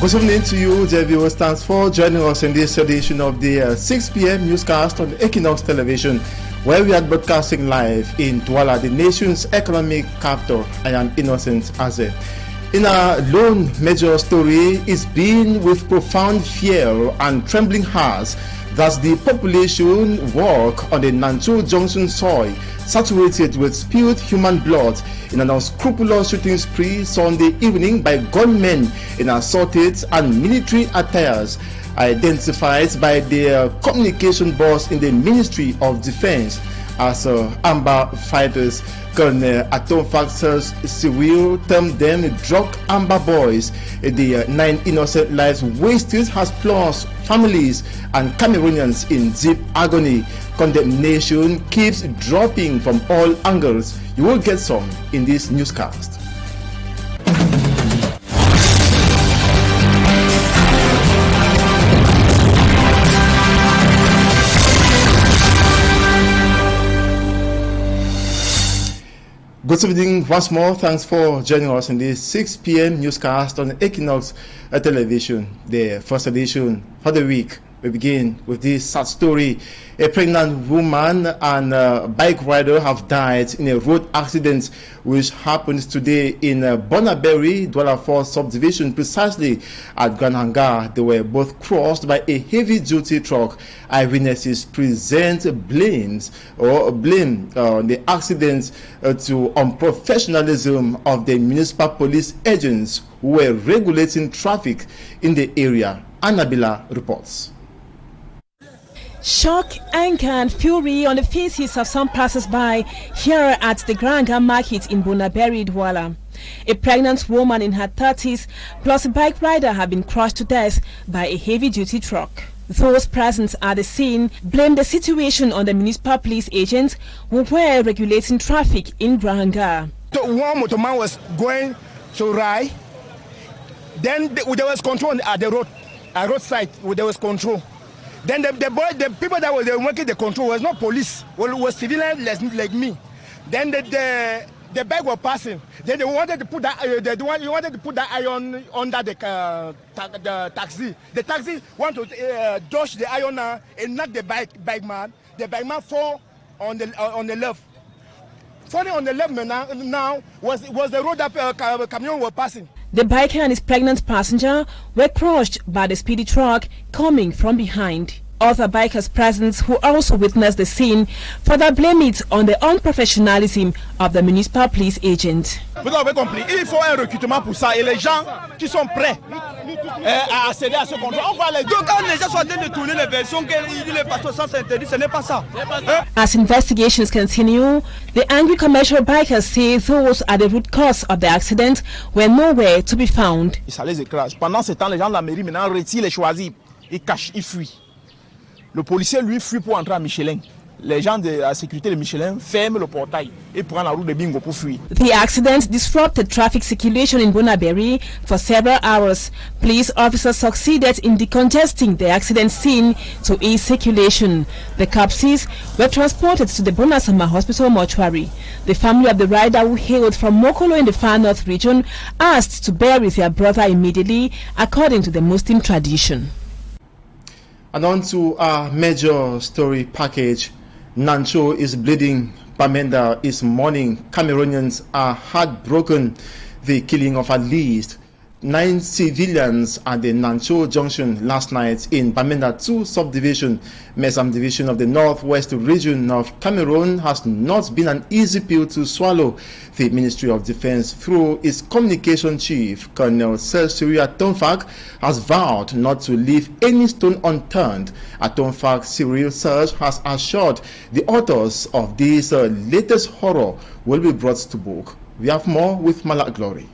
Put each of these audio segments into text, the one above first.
Good evening to you, dear viewers. Thanks for joining us in this edition of the 6 p.m. newscast on Equinoxe television, where we are broadcasting live in Douala, the nation's economic capital. I am Innocent Aze. In our lone major story, it's been with profound fear and trembling hearts that the population walk on the Nancho Junction soil, saturated with spilled human blood, in an unscrupulous shooting spree Sunday evening by gunmen in assorted and military attires, identified by their communication boss in the Ministry of Defense as Amber fighters. Colonel Atomfax's Cyril termed them drug Amber boys. The 9 innocent lives wasted has plunged families and Cameroonians in deep agony. Condemnation keeps dropping from all angles. You will get some in this newscast. Good evening once more. Thanks for joining us in this 6 p.m. newscast on Equinoxe television, the first edition for the week. We begin with this sad story. A pregnant woman and a bike rider have died in a road accident which happened today in Bonaberry, Douala 4 subdivision, precisely at Grand Hangar. They were both crossed by a heavy-duty truck. Eyewitnesses present blame the accident to unprofessionalism of the municipal police agents who were regulating traffic in the area. Annabella reports. Shock, anger and fury on the faces of some passers-by here at the Granga market in Bonaberry, Douala. A pregnant woman in her 30s plus a bike rider have been crushed to death by a heavy-duty truck. Those present at the scene blame the situation on the municipal police agents who were regulating traffic in Granga. One motorman was going to ride, then there was control at the roadside. There was control. Then the people that were working the control was not police, was civilians like me. Then the bike was passing. Then they wanted to put that iron under the taxi. The taxi wanted to dodge the iron and knock the bike man. The bike man fall on the left. Falling on the left now was the road that camion was passing. The biker and his pregnant passenger were crushed by the speedy truck coming from behind. Other bikers present who also witnessed the scene further blame it on the unprofessionalism of the municipal police agent. Vous avez compris, il faut un recrutement pour ça et les gens qui sont prêts à accéder à ce contrôle. On va les deux. Quand les gens sont en train de tourner les versions qu'il est passé au sens interdit, ce n'est pas ça. As investigations continue, the angry commercial bikers say those are the root cause of the accident were nowhere to be found. Ça les écrase. Pendant ce temps, les gens de la mairie maintenant retirent les choisis, ils cachent, ils fuient. Le policier lui fuit pour entrer à Michelin. Les gens de la sécurité de Michelin ferment le portail et prennent la route de Bingo pour fuir. The accident disrupted traffic circulation in Bonaberry for several hours. Police officers succeeded in decongesting the accident scene to ease circulation. The corpses were transported to the Bonasama Hospital mortuary. The family of the rider, who hailed from Mokolo in the Far North region, asked to bury their brother immediately, according to the Muslim tradition. And on to our major story package. Nancho is bleeding. Bamenda is mourning. Cameroonians are heartbroken. The killing of at least 9 civilians at the Nancho Junction last night in Bamenda 2 subdivision, Mesam division of the northwest region of Cameroon, has not been an easy pill to swallow. The Ministry of Defense, through its communication chief, Colonel Cyril Atomfax, has vowed not to leave any stone unturned. Atomfax Cyril Serge has assured the authors of this latest horror will be brought to book. We have more with Malak Glory.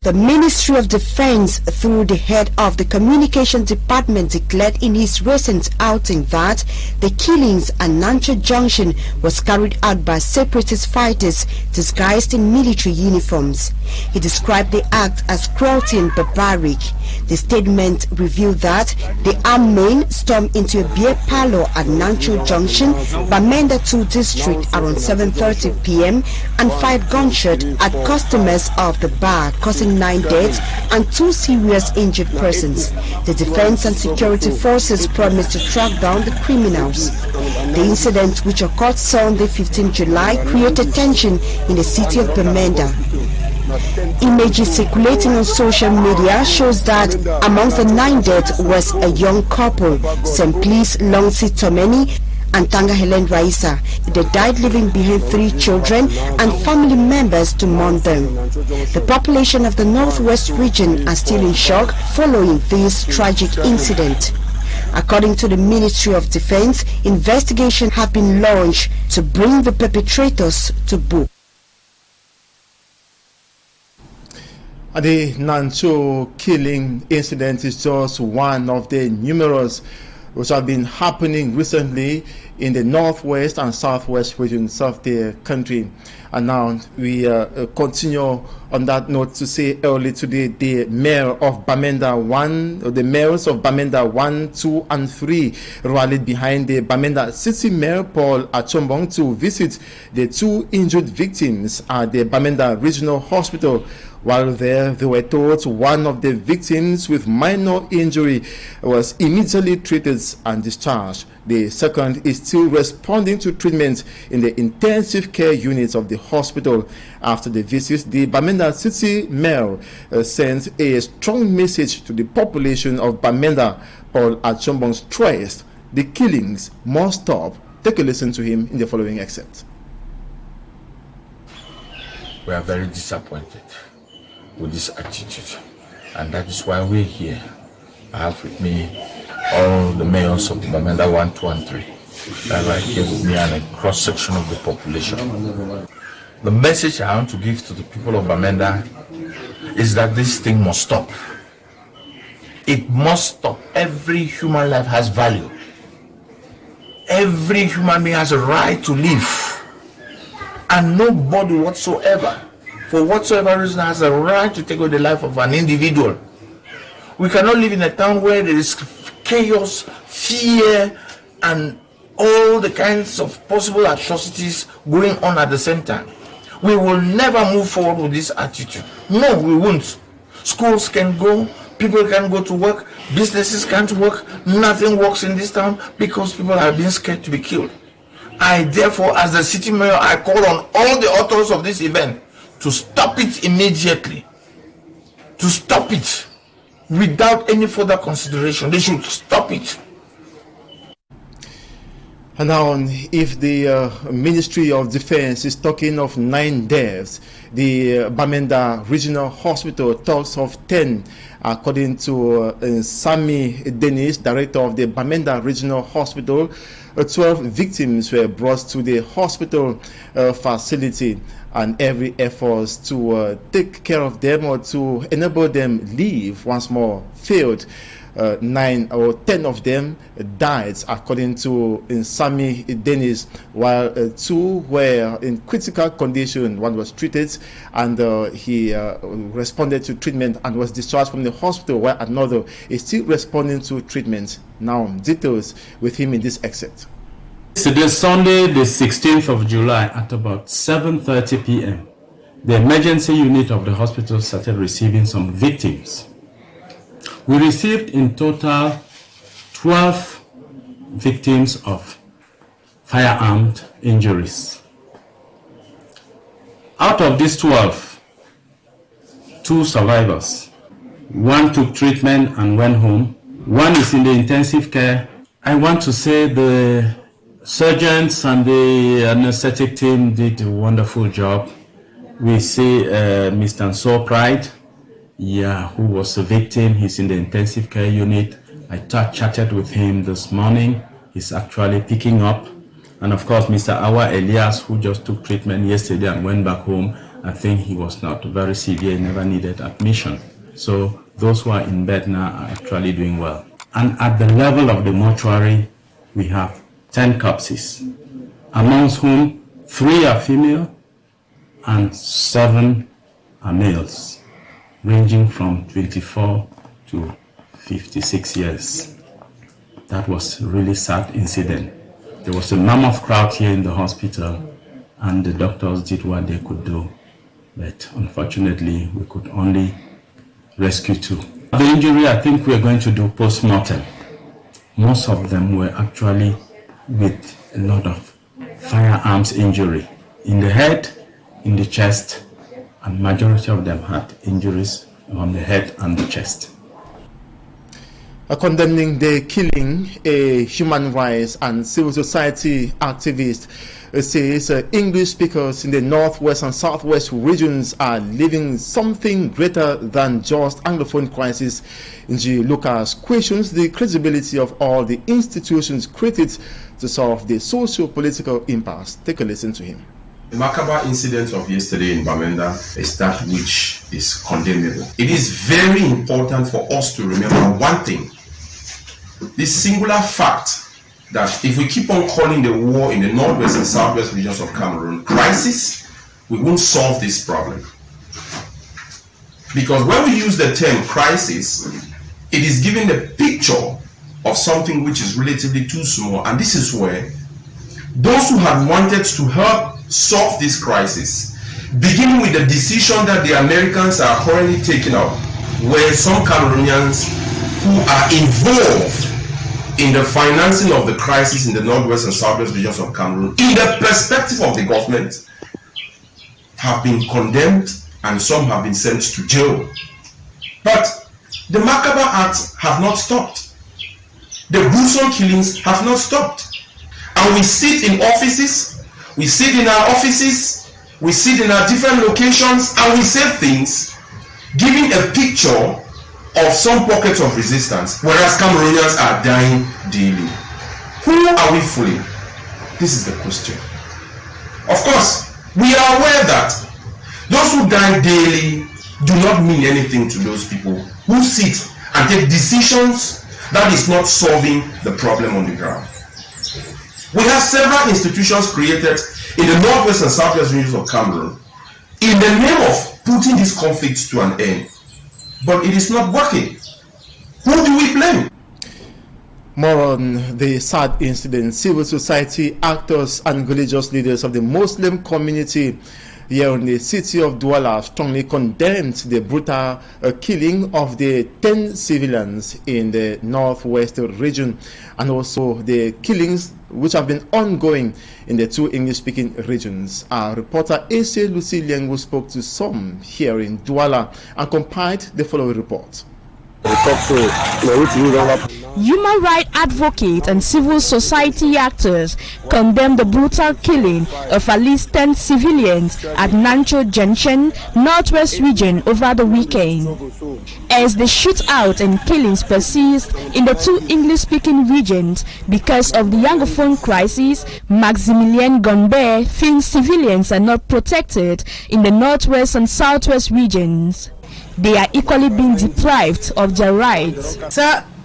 The Ministry of Defense, through the head of the Communications Department, declared in his recent outing that the killings at Nancho Junction was carried out by separatist fighters disguised in military uniforms. He described the act as cruelty and barbaric. The statement revealed that the armed men stormed into a beer parlor at Nancho Junction, Bamenda 2 district around 7:30 p.m. and fired gunshot at customers of the bar, causing resulting 9 deaths and 2 serious injured persons. The defense and security forces promised to track down the criminals. The incident, which occurred Sunday 15 July, created tension in the city of Bamenda. Images circulating on social media shows that amongst the 9 deaths was a young couple, Simplice Longsi Tomeni and Tanga Helen Raisa. They died leaving behind 3 children and family members to mourn them. The population of the Northwest region are still in shock following this tragic incident. According to the Ministry of Defense, investigations have been launched to bring the perpetrators to book. The Nancho killing incident is just one of the numerous which have been happening recently in the northwest and southwest regions of the country. And now we continue on that note to say early today the mayor of Bamenda 1, or the mayors of Bamenda 1, 2 and 3 rallied behind the Bamenda City Mayor Paul Achombong to visit the 2 injured victims at the Bamenda Regional Hospital. While there, they were told one of the victims with minor injury was immediately treated and discharged. The second is still responding to treatment in the intensive care units of the hospital. After the visit, the Bamenda City Mayor sent a strong message to the population of Bamenda. Paul Achombong stressed the killings must stop. Take a listen to him in the following excerpt. We are very disappointed with this attitude, and that is why we're here. I have with me all the mayors of Bamenda 1, 2 and 3 that are here with me and a cross-section of the population. The message I want to give to the people of Bamenda is that this thing must stop. It must stop. Every human life has value. Every human being has a right to live, and nobody whatsoever, for whatsoever reason, has a right to take away the life of an individual. We cannot live in a town where there is chaos, fear, and all the kinds of possible atrocities going on at the same time. We will never move forward with this attitude. No, we won't. Schools can go, people can go to work, businesses can't work, nothing works in this town because people are being scared to be killed. I therefore, as the city mayor, I call on all the authors of this event to stop it immediately. To stop it without any further consideration. They should stop it. And now, if the Ministry of Defense is talking of 9 deaths, the Bamenda Regional Hospital talks of 10. According to Sami Dennis, director of the Bamenda Regional Hospital, 12 victims were brought to the hospital facility, and every effort to take care of them or to enable them live once more failed. 9 or 10 of them died, according to Sami Dennis, while 2 were in critical condition. One was treated and he responded to treatment and was discharged from the hospital, while another is still responding to treatment. Now, details with him in this excerpt. Today, Sunday, the 16th of July, at about 7:30 p.m., the emergency unit of the hospital started receiving some victims. We received in total 12 victims of firearm injuries. Out of these 12, 2 survivors. 1 took treatment and went home. 1 is in the intensive care. I want to say the surgeons and the anesthetic team did a wonderful job. We see Mr. Nso Pride, who was a victim. He's in the intensive care unit. I chatted with him this morning. He's actually picking up. And of course, Mr. Awa Elias, who just took treatment yesterday and went back home. I think he was not very severe, never needed admission. So those who are in bed now are actually doing well. And at the level of the mortuary, we have 10 corpses, amongst whom 3 are female and 7 are males, ranging from 24 to 56 years. That was a really sad incident. There was a mammoth crowd here in the hospital, and the doctors did what they could do, but unfortunately we could only rescue too. The injury, I think we are going to do post-mortem. Most of them were actually with a lot of firearms injury in the head, in the chest, and majority of them had injuries on the head and the chest. Condemning the killing, a human rights and civil society activist says English speakers in the northwest and southwest regions are living something greater than just Anglophone crisis. G. Lucas questions the credibility of all the institutions created to solve the socio-political impasse. Take a listen to him. The macabre incident of yesterday in Bamenda is that which is condemnable. It is very important for us to remember one thing. This singular fact that if we keep on calling the war in the northwest and southwest regions of Cameroon crisis, we won't solve this problem. Because when we use the term crisis, it is giving the picture of something which is relatively too small. And this is where those who have wanted to help solve this crisis, beginning with the decision that the Americans are currently taking up, where some Cameroonians who are involved in the financing of the crisis in the northwest and southwest regions of Cameroon, in the perspective of the government, have been condemned and some have been sent to jail. But the macabre acts have not stopped. The gruesome killings have not stopped. And we sit in offices, we sit in our offices, we sit in our different locations, and we say things giving a picture of some pockets of resistance, whereas Cameroonians are dying daily. Who are we fooling? This is the question. Of course, we are aware that those who die daily do not mean anything to those people who sit and take decisions that is not solving the problem on the ground. We have several institutions created in the northwest and southwest regions of Cameroon in the name of putting these conflicts to an end. But it is not working. Who do we blame? More on the sad incident. Civil society actors and religious leaders of the Muslim community here in the city of Douala strongly condemned the brutal killing of the 10 civilians in the northwest region, and also the killings which have been ongoing in the 2 English-speaking regions. Our reporter A.C. Lucy Liengu spoke to some here in Douala and compiled the following report. Human rights advocates and civil society actors condemned the brutal killing of at least 10 civilians at Nancho Junction, Northwest region over the weekend. As the shootout and killings persist in the 2 English-speaking regions because of the Anglophone crisis, Maximilien Gombe thinks civilians are not protected in the Northwest and Southwest regions. They are equally being deprived of their rights.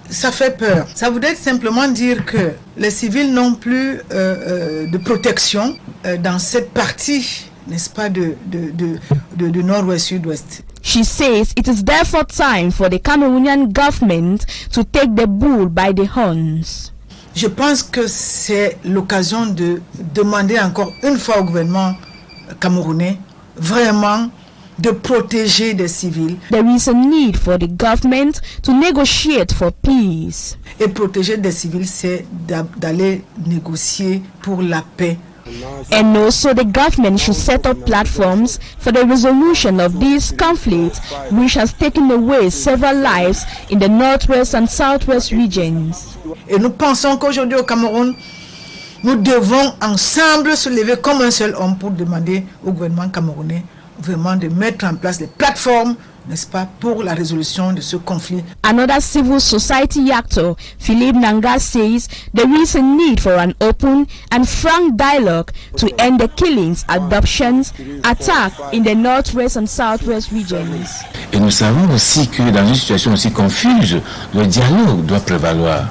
Ça fait peur. Ça voudrait simplement dire que les civils n'ont plus de protection dans cette partie, n'est-ce pas, de nord-ouest, sud-ouest. She says it is therefore time for the Cameroonian government to take the bull by the horns. Je pense que c'est l'occasion de demander encore une fois au gouvernement camerounais vraiment de protéger des civils. There is a need for the government to negotiate for peace. Et protéger des civils, c'est d'aller négocier pour la paix. And also the government should set up platforms for the resolution of this conflict, which has taken away several lives in the northwest and southwest regions. Et nous pensons qu'aujourd'hui au Cameroun, nous devons ensemble se lever comme un seul homme pour demander au gouvernement camerounais vraiment de mettre en place des plateformes, n'est-ce pas, pour la résolution de ce conflit. Another civil society actor, Philippe Nanga, says there is a need for an open and frank dialogue to end the killings, adoptions, attacks in the northwest and southwest regions. Et nous savons aussi que dans une situation aussi confuse, le dialogue doit prévaloir.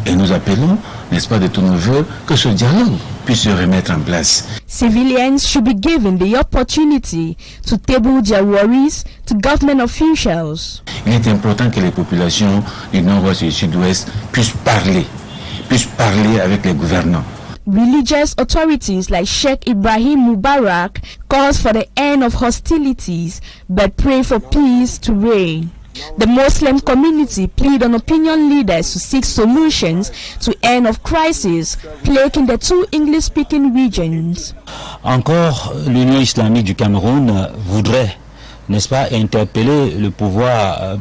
Et nous appelons, n'est-ce pas, de tous nos voeux, que ce dialogue puisse se remettre en place. Civilians should be given the opportunity to table their worries to government officials. Il est important que les populations du nord-ouest et du sud-ouest puissent parler avec les gouvernants. Religious authorities like Sheikh Ibrahim Mubarak calls for the end of hostilities but pray for peace to reign. The Muslim community plead on opinion leaders to seek solutions to end of crisis plaguing the two English-speaking regions. Encore, l'Union islamique du Cameroun voudrait, n'est-ce pas, interpeller le pouvoir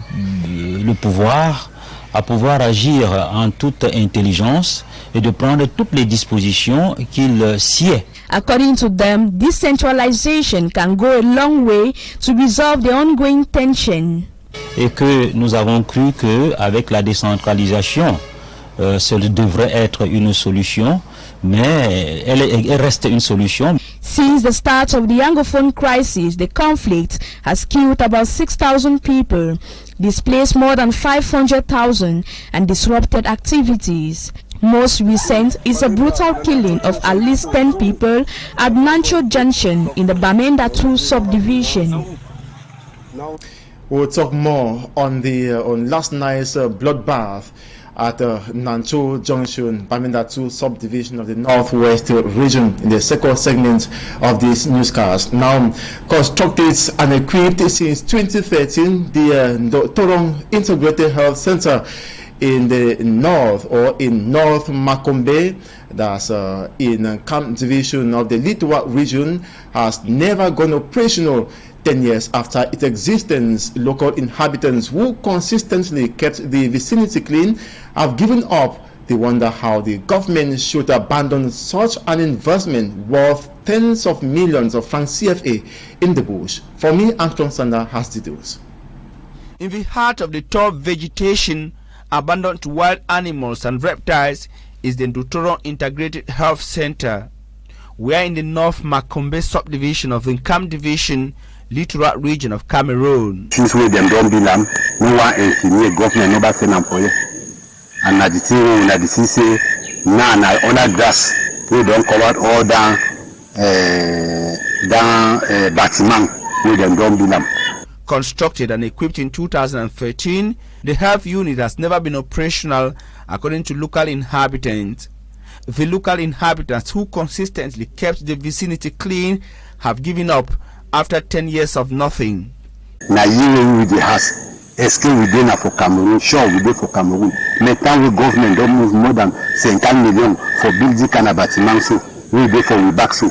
à pouvoir agir en toute intelligence et de prendre toutes les dispositions qu'il sied. According to them, decentralization can go a long way to resolve the ongoing tension. Et que nous avons cru qu'avec la décentralisation, cela devrait être une solution, mais elle reste une solution. Since the start of the Anglophone crisis, the conflict has killed about 6,000 people, displaced more than 500,000, and disrupted activities. Most recent is a brutal killing of at least 10 people at Nancho Junction in the Bamenda 2 subdivision. We'll talk more on last night's bloodbath at Nancho Junction, Bamenda 2 subdivision of the Northwest region in the second segment of this newscast. Now, constructed and equipped since 2013, the Torong Integrated Health Center in the north, or in North Makombe, that's in Camp Division of the Litwa region, has never gone operational. 10 years after its existence, local inhabitants who consistently kept the vicinity clean have given up. They wonder how the government should abandon such an investment worth tens of millions of francs CFA in the bush. For me, Armstrong Sander has details. In the heart of the tall vegetation, abandoned to wild animals and reptiles, is the Torong Integrated Health Center. We are in the North Makombe subdivision of the Camp Division, Littoral region of Cameroon. Since we them don't be lamb, no one engineer government never send them for you. And at the thing, when the say, now other grass, we don't cover all down Batiman, we them don't be lamb. Constructed and equipped in 2013, the health unit has never been operational, according to local inhabitants. The local inhabitants who consistently kept the vicinity clean have given up after 10 years of nothing. Now you with the house, escape we did for Cameroon, sure we did for Cameroon. Metan we government don't move more than 50 million for building Kanabatiman, so we did for we back so.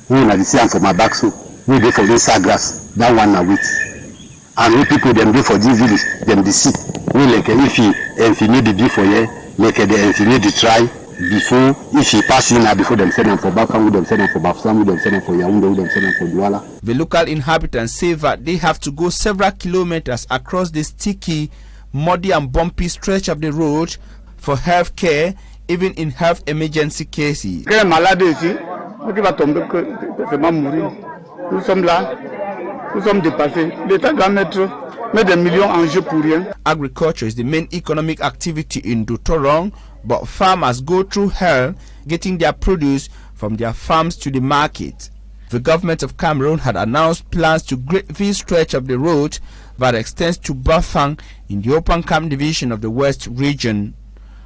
We na the same for my back so. We did for this grass, that one na wait. And we people them do for this village, them the sick. We like if you need the do for you, like the engineer the try. Before, if he pass in before them send them for Bafang, we them send them for Bafang, we them send them for Yaoundé, we them send them for Douala. The local inhabitants say that they have to go several kilometers across the sticky, muddy and bumpy stretch of the road for health care, even in health emergency cases. Nous sommes là, nous sommes dépassés. L'État doit mettre des millions en jeu pour rien. Agriculture is the main economic activity in Torong, but farmers go through hell getting their produce from their farms to the market. The government of Cameroon had announced plans to grade this stretch of the road that extends to Bafang in the Open Camp Division of the West region.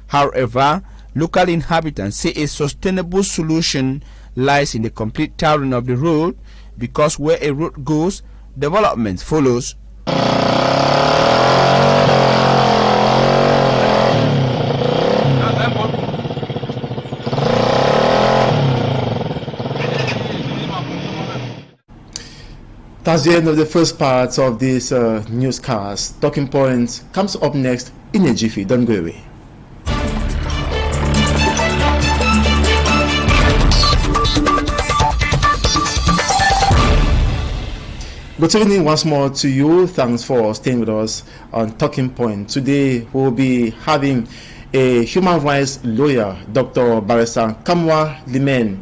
However, local inhabitants say a sustainable solution lies in the complete tarring of the road, because where a road goes, development follows. That's the end of the first part of this newscast. Talking Points comes up next in a jiffy. Don't go away. Good evening once more to you. Thanks for staying with us on Talking Point. Today we'll be having a human rights lawyer, Dr. Barrister Kamwa Limen.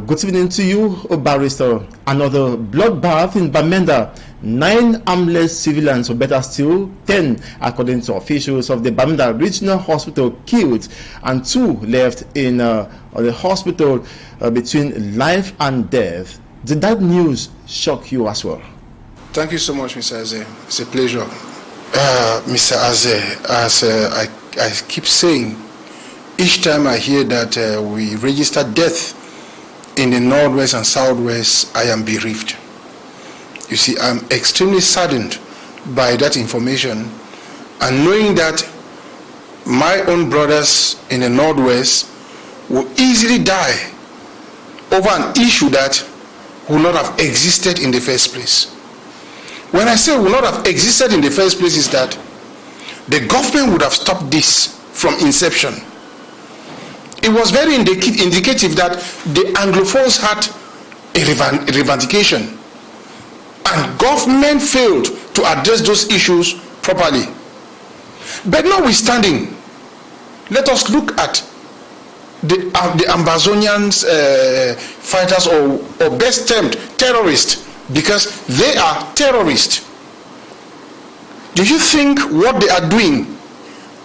Good evening to you, Barrister. Another bloodbath in Bamenda. 9 armless civilians, or better still, 10, according to officials of the Bamenda Regional Hospital, killed, and 2 left in the hospital between life and death. Did that news shock you as well? Thank you so much, Mr. Aze. It's a pleasure. Mr. Aze, as I keep saying, each time I hear that we register death in the Northwest and Southwest, I am bereaved. You see, I'm extremely saddened by that information, and knowing that my own brothers in the Northwest will easily die over an issue that would not have existed in the first place. When I say would not have existed in the first place is that the government would have stopped this from inception. It was very indicative that the Anglophones had a revendication, and government failed to address those issues properly. But notwithstanding, let us look at the Ambazonians fighters, or best termed terrorists, because they are terrorists. Do you think what they are doing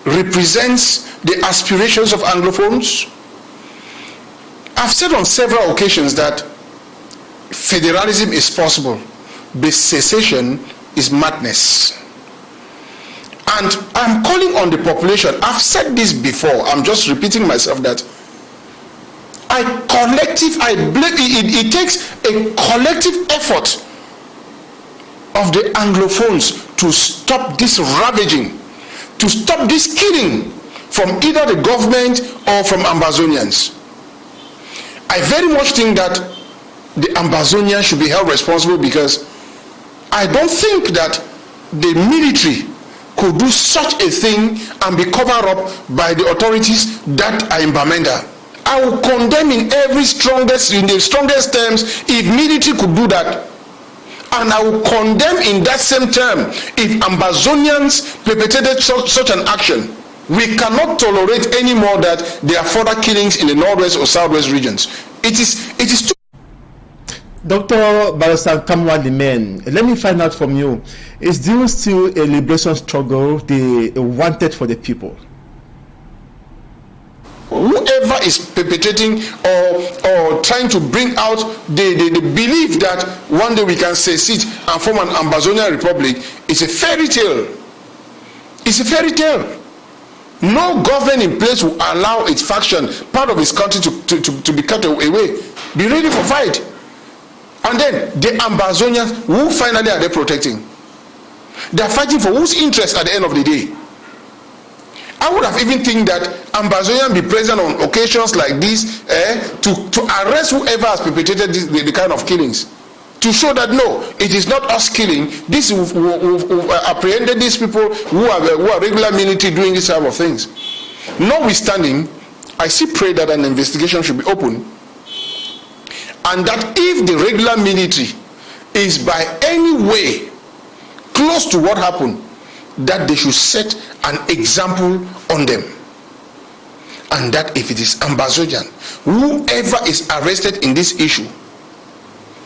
represents the aspirations of Anglophones? I've said on several occasions that federalism is possible, but secession is madness. And I'm calling on the population. I've said this before, I'm just repeating myself, that it takes a collective effort of the Anglophones to stop this ravaging, to stop this killing from either the government or from Ambazonians. I very much think that the Ambazonians should be held responsible, because I don't think that the military could do such a thing and be covered up by the authorities that are in Bamenda. I will condemn in the strongest terms if military could do that. And I will condemn in that same term if Ambazonians perpetrated such an action. We cannot tolerate anymore that there are further killings in the Northwest or Southwest regions. It is too. Dr. Barrister Kamwa Limen, let me find out from you, is there still a liberation struggle they wanted for the people? Whoever is perpetrating or trying to bring out the belief that one day we can secede and form an Ambazonian republic is a fairy tale. It's a fairy tale. No government in place will allow its faction, part of its country, to be cut away. Be ready for fight. And then the Ambazonians, who finally are they protecting? They are fighting for whose interest at the end of the day? I would have even think that Ambazonians be present on occasions like this to arrest whoever has perpetrated the kind of killings, to show that no, it is not us killing. This we've apprehended these people who are regular military doing this type of things. Notwithstanding, I still pray that an investigation should be open, and that if the regular military is by any way close to what happened, that they should set an example on them, and that if it is Ambazonian, whoever is arrested in this issue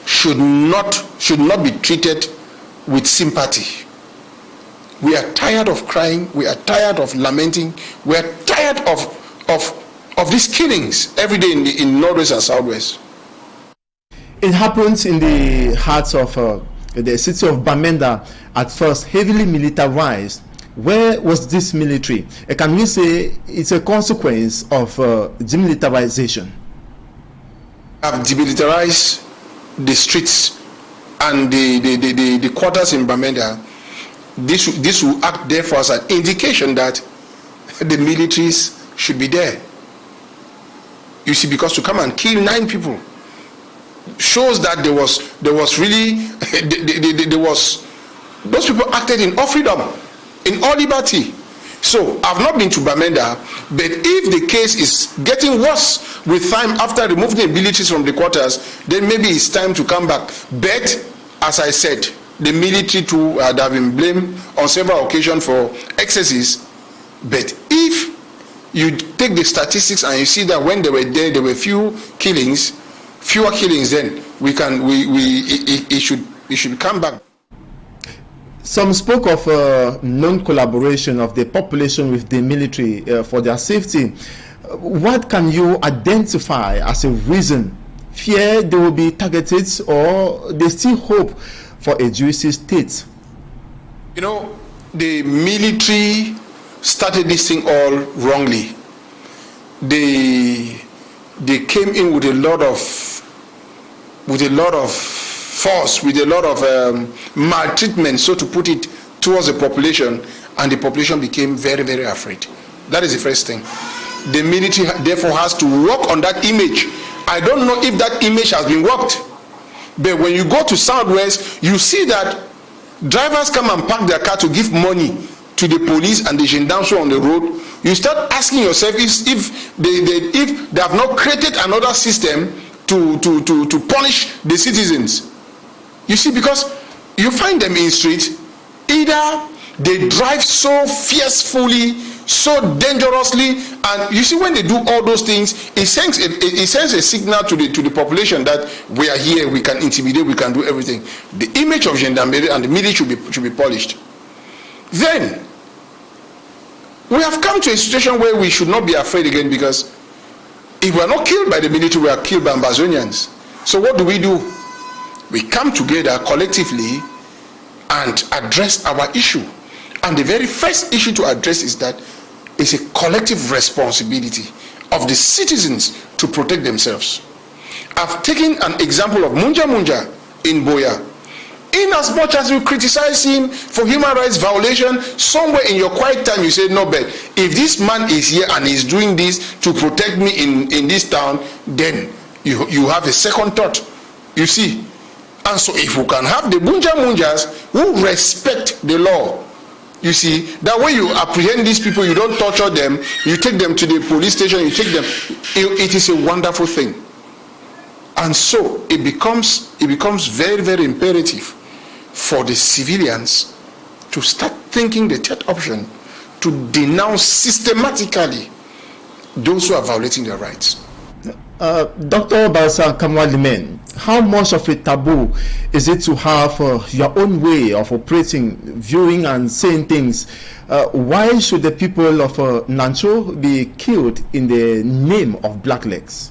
should not be treated with sympathy. We are tired of crying, we are tired of lamenting, we are tired of these killings every day in Northwest and Southwest. It happens in the hearts of the city of Bamenda, at first heavily militarized. Where was this military? Can we say it's a consequence of demilitarization? Have demilitarized the streets and the quarters in Bamenda. This will act therefore as an indication that the militaries should be there. You see, because to come and kill 9 people shows that there was really those people acted in all freedom, in all liberty. So I've not been to Bamenda, but if the case is getting worse with time after removing the militaries from the quarters, then maybe it's time to come back. But as I said, the military too have been blamed on several occasions for excesses. But if you take the statistics and you see that when they were there, there were fewer killings, then it should come back. Some spoke of non-collaboration of the population with the military for their safety. What can you identify as a reason? Fear they will be targeted, or they still hope for a juicy state? You know, the military started this thing all wrongly. They came in with a lot of force, with a lot of maltreatment, so to put it, towards the population, and the population became very, very afraid. That is the first thing. The military therefore has to work on that image. I don't know if that image has been worked, but when you go to Southwest, you see that drivers come and park their car to give money to the police and the gendarmes on the road. You start asking yourself if they have not created another system to punish the citizens. You see, because you find them in street, either they drive so fiercely, so dangerously, and you see when they do all those things, it sends a signal to the population that we are here, we can intimidate, we can do everything. The image of gendarmerie and the military should be polished. Then we have come to a situation where we should not be afraid again, because if we are not killed by the military, we are killed by Ambazonians. So what do? We come together collectively and address our issue. And the very first issue to address is that it's a collective responsibility of the citizens to protect themselves. I've taken an example of Munja in Boya. In as much as you criticize him for human rights violation, somewhere in your quiet time you say, no, but if this man is here and he's doing this to protect me in this town, then you have a second thought. You see? And so if we can have the Munjas who respect the law, you see, that way you apprehend these people, you don't torture them, you take them to the police station, you take them, it is a wonderful thing. And so it becomes very, very imperative for the civilians to start thinking the third option, to denounce systematically those who are violating their rights. Dr. Balsa Kamwalimen, how much of a taboo is it to have your own way of operating, viewing and saying things? Why should the people of Nancho be killed in the name of blacklegs?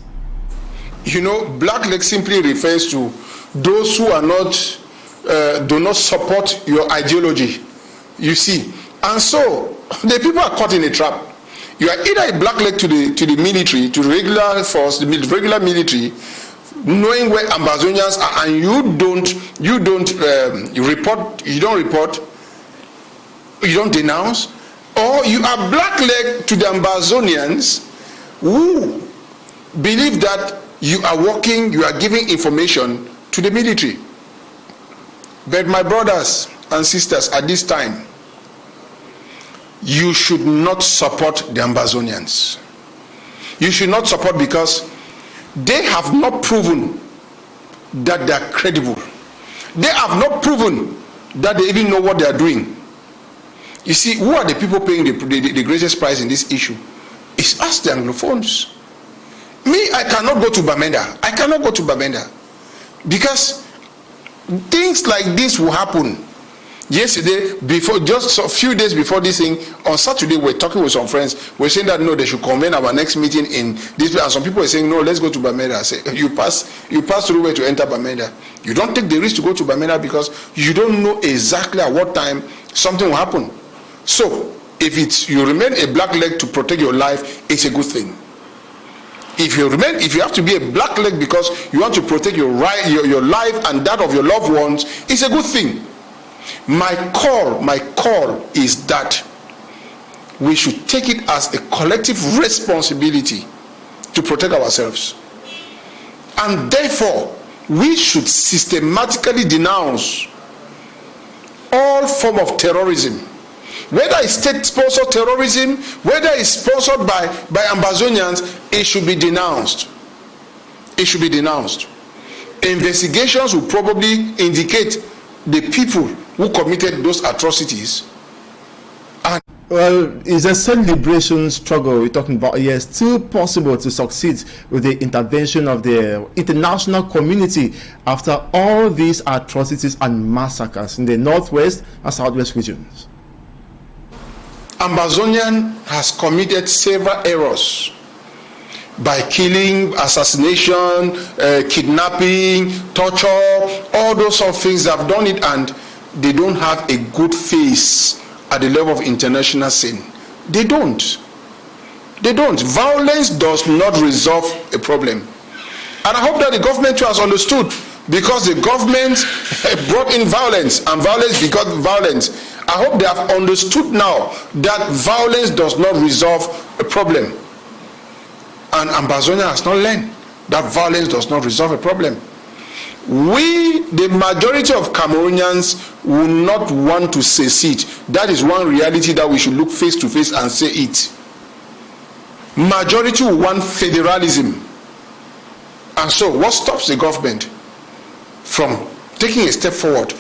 You know, blackleg simply refers to those who are not, do not support your ideology. You see, and so the people are caught in a trap. You are either a blackleg to the military, to the regular force, the regular military, knowing where Ambazonians are, and you don't report, you don't denounce, or you are blackleg to the Ambazonians who believe that you are working, you are giving information to the military. But my brothers and sisters, at this time, you should not support the Ambazonians. You should not support, because they have not proven that they are credible. They have not proven that they even know what they are doing. You see, who are the people paying the greatest price in this issue? It's us, the Anglophones. Me, I cannot go to Bamenda. I cannot go to Bamenda because things like this will happen. Yesterday, just a few days before this thing, on Saturday, we're talking with some friends. We're saying that no, they should convene our next meeting in this place. And some people are saying, no, let's go to Bamenda. I say, you pass through where to enter Bamenda. You don't take the risk to go to Bamenda because you don't know exactly at what time something will happen. So, if you remain a black leg to protect your life, it's a good thing. If you have to be a black leg because you want to protect your life and that of your loved ones, it's a good thing. My call is that we should take it as a collective responsibility to protect ourselves. And therefore, we should systematically denounce all form of terrorism. Whether it's state-sponsored terrorism, whether it's sponsored by Ambazonians, it should be denounced. It should be denounced. Investigations will probably indicate the people who committed those atrocities. And well, is a self-liberation struggle we're talking about here still possible to succeed with the intervention of the international community after all these atrocities and massacres in the northwest and southwest regions? Ambazonian has committed several errors by killing, assassination, kidnapping, torture, all those sort of things. They have done it and they don't have a good face at the level of international scene. They don't. They don't. Violence does not resolve a problem. And I hope that the government too has understood, because the government brought in violence and violence begot violence. I hope they have understood now that violence does not resolve a problem. And Ambazonia has not learned that violence does not resolve a problem. We, the majority of Cameroonians, will not want to secede. That is one reality that we should look face to face and say it. Majority will want federalism. And so what stops the government from taking a step forward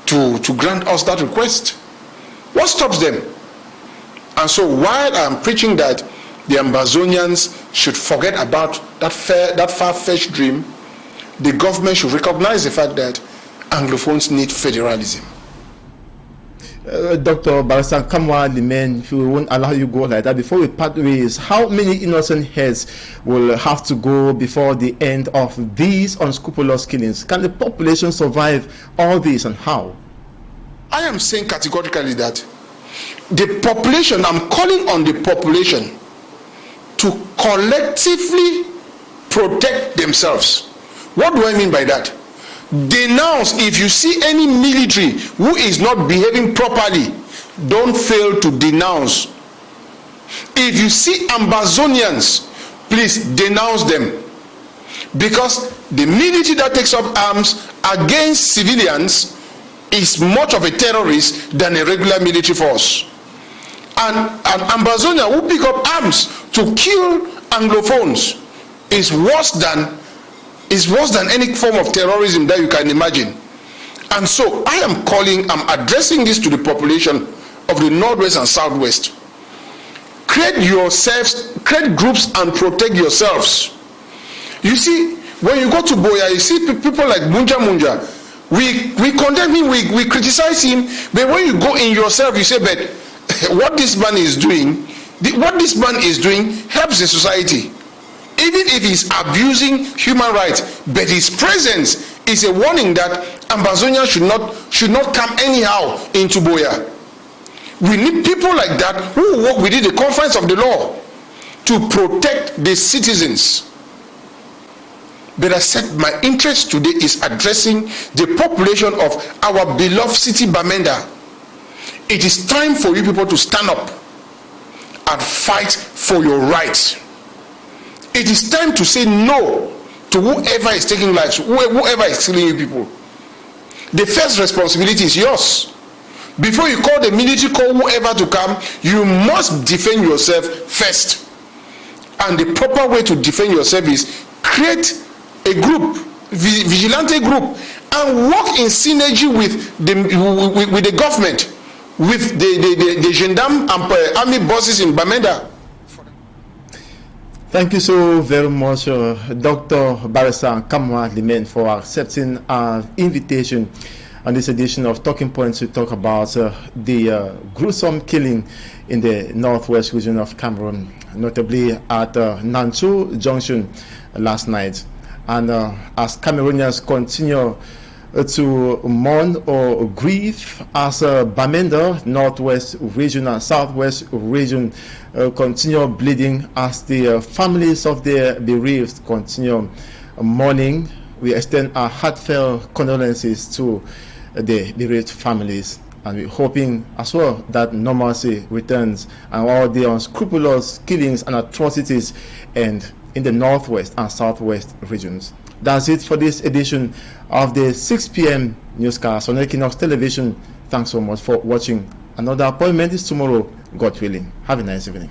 to grant us that request? What stops them? And so while I'm preaching that the Ambazonians should forget about that far-fetched dream, the government should recognize the fact that Anglophones need federalism. Dr. Barrister Kamwa Limen, if we won't allow you go like that, before we part ways, how many innocent heads will have to go before the end of these unscrupulous killings? Can the population survive all this, and how? I am saying categorically that the population, I'm calling on the population to collectively protect themselves. What do I mean by that? Denounce. If you see any military who is not behaving properly, don't fail to denounce. If you see Ambazonians, please denounce them, because the military that takes up arms against civilians is much of a terrorist than a regular military force. And Ambazonia who pick up arms to kill Anglophones is worse than any form of terrorism that you can imagine. And so I'm addressing this to the population of the Northwest and Southwest. Create yourselves, create groups and protect yourselves. You see, when you go to Boya, you see people like Munja. We condemn him, we criticize him, but when you go in yourself, you say, but what this man is doing helps the society. Even if he's abusing human rights, but his presence is a warning that Ambazonia should not come anyhow into Boya. We need people like that who work within the confines of the law to protect the citizens. But I said my interest today is addressing the population of our beloved city Bamenda. It is time for you people to stand up and fight for your rights. It is time to say no to whoever is taking lives, whoever is killing you people. The first responsibility is yours. Before you call the military, call whoever to come, you must defend yourself first. And the proper way to defend yourself is create a group, vigilante group, and work in synergy with the government, with the gendarme and army bosses in Bamenda. Thank you so very much, Dr. Barrister Kamwa Limen, for accepting our invitation on this edition of Talking Points to talk about the gruesome killing in the northwest region of Cameroon, notably at Nanchu Junction last night. And as Cameroonians continue to mourn or grieve, as Bamenda, northwest region and southwest region continue bleeding, as the families of the bereaved continue mourning, we extend our heartfelt condolences to the bereaved families, and we're hoping as well that normalcy returns and all the unscrupulous killings and atrocities end in the northwest and southwest regions. That's it for this edition of the 6 p.m. newscast on Equinoxe Television. Thanks so much for watching. Another appointment is tomorrow, God willing. Have a nice evening.